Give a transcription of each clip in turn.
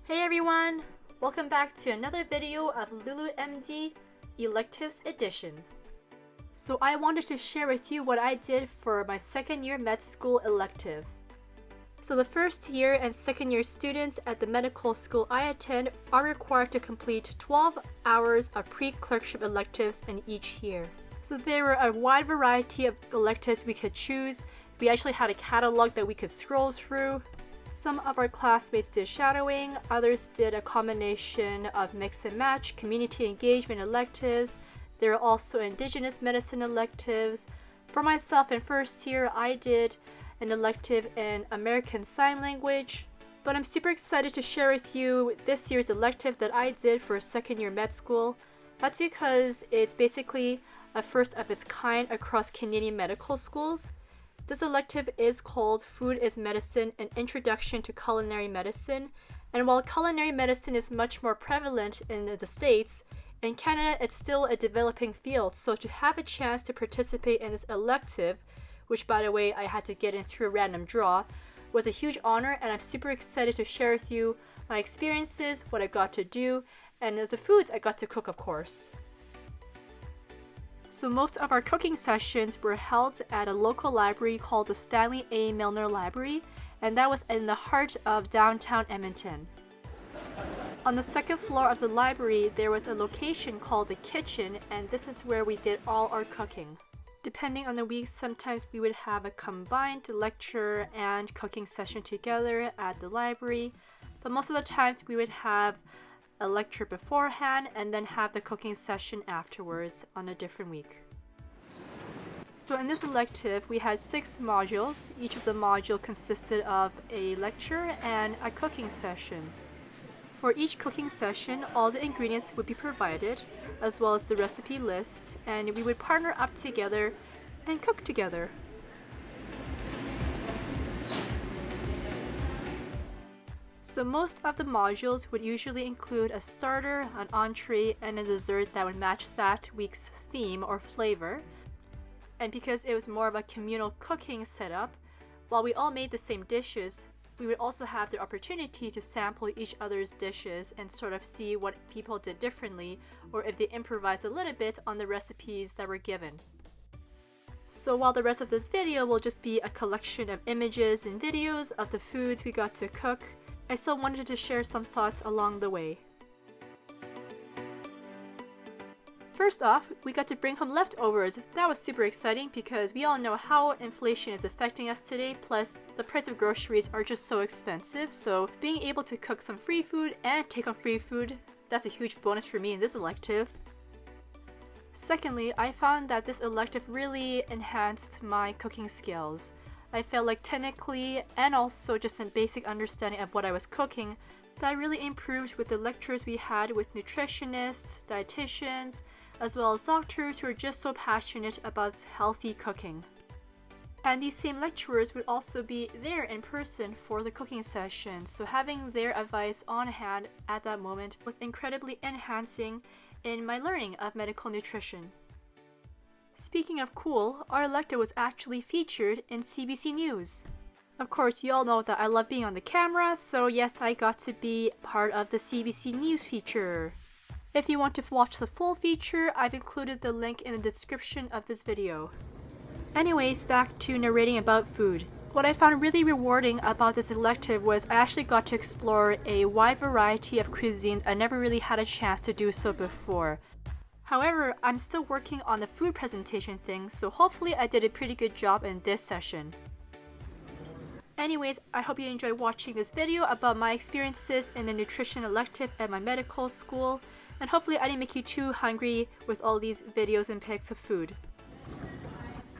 Hey everyone! Welcome back to another video of Lulu MD Electives Edition. So I wanted to share with you what I did for my second year med school elective. So the first year and second year students at the medical school I attend are required to complete 12 hours of pre-clerkship electives in each year. So there were a wide variety of electives we could choose. We actually had a catalog that we could scroll through. Some of our classmates did shadowing, others did a combination of mix and match, community engagement electives. There are also indigenous medicine electives. For myself in first year, I did an elective in American Sign Language. But I'm super excited to share with you this year's elective that I did for second year med school. That's because it's basically a first of its kind across Canadian medical schools. This elective is called Food is Medicine, an Introduction to Culinary Medicine. And while culinary medicine is much more prevalent in the States, in Canada it's still a developing field. So to have a chance to participate in this elective, which by the way I had to get in through a random draw, was a huge honor, and I'm super excited to share with you my experiences, what I got to do, and the foods I got to cook, of course. So most of our cooking sessions were held at a local library called the Stanley A. Milner Library, and that was in the heart of downtown Edmonton. On the second floor of the library, there was a location called the kitchen, and this is where we did all our cooking. Depending on the week, sometimes we would have a combined lecture and cooking session together at the library, but most of the times we would have a lecture beforehand and then have the cooking session afterwards on a different week. So in this elective, we had 6 modules. Each of the modules consisted of a lecture and a cooking session. For each cooking session, all the ingredients would be provided, as well as the recipe list, and we would partner up together and cook together. So most of the modules would usually include a starter, an entree, and a dessert that would match that week's theme or flavor. And because it was more of a communal cooking setup, while we all made the same dishes, we would also have the opportunity to sample each other's dishes and sort of see what people did differently, or if they improvised a little bit on the recipes that were given. So while the rest of this video will just be a collection of images and videos of the foods we got to cook, I still wanted to share some thoughts along the way. First off, we got to bring home leftovers. That was super exciting because we all know how inflation is affecting us today, plus the price of groceries are just so expensive, so being able to cook some free food and take home free food, that's a huge bonus for me in this elective. Secondly, I found that this elective really enhanced my cooking skills. I felt like technically and also just a basic understanding of what I was cooking that really improved with the lectures we had with nutritionists, dietitians, as well as doctors who are just so passionate about healthy cooking. And these same lecturers would also be there in person for the cooking session, so having their advice on hand at that moment was incredibly enhancing in my learning of medical nutrition. Speaking of cool, our elective was actually featured in CBC News. Of course, you all know that I love being on the camera, so yes, I got to be part of the CBC News feature. If you want to watch the full feature, I've included the link in the description of this video. Anyways, back to narrating about food. What I found really rewarding about this elective was I actually got to explore a wide variety of cuisines I never really had a chance to do so before. However, I'm still working on the food presentation thing, so hopefully I did a pretty good job in this session. Anyways, I hope you enjoyed watching this video about my experiences in the nutrition elective at my medical school, and hopefully I didn't make you too hungry with all these videos and pics of food.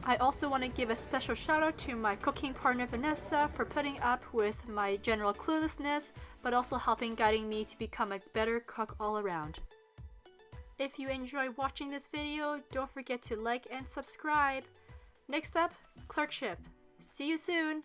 I also want to give a special shout out to my cooking partner Vanessa for putting up with my general cluelessness, but also helping guiding me to become a better cook all around. If you enjoyed watching this video, don't forget to like and subscribe. Next up, clerkship. See you soon!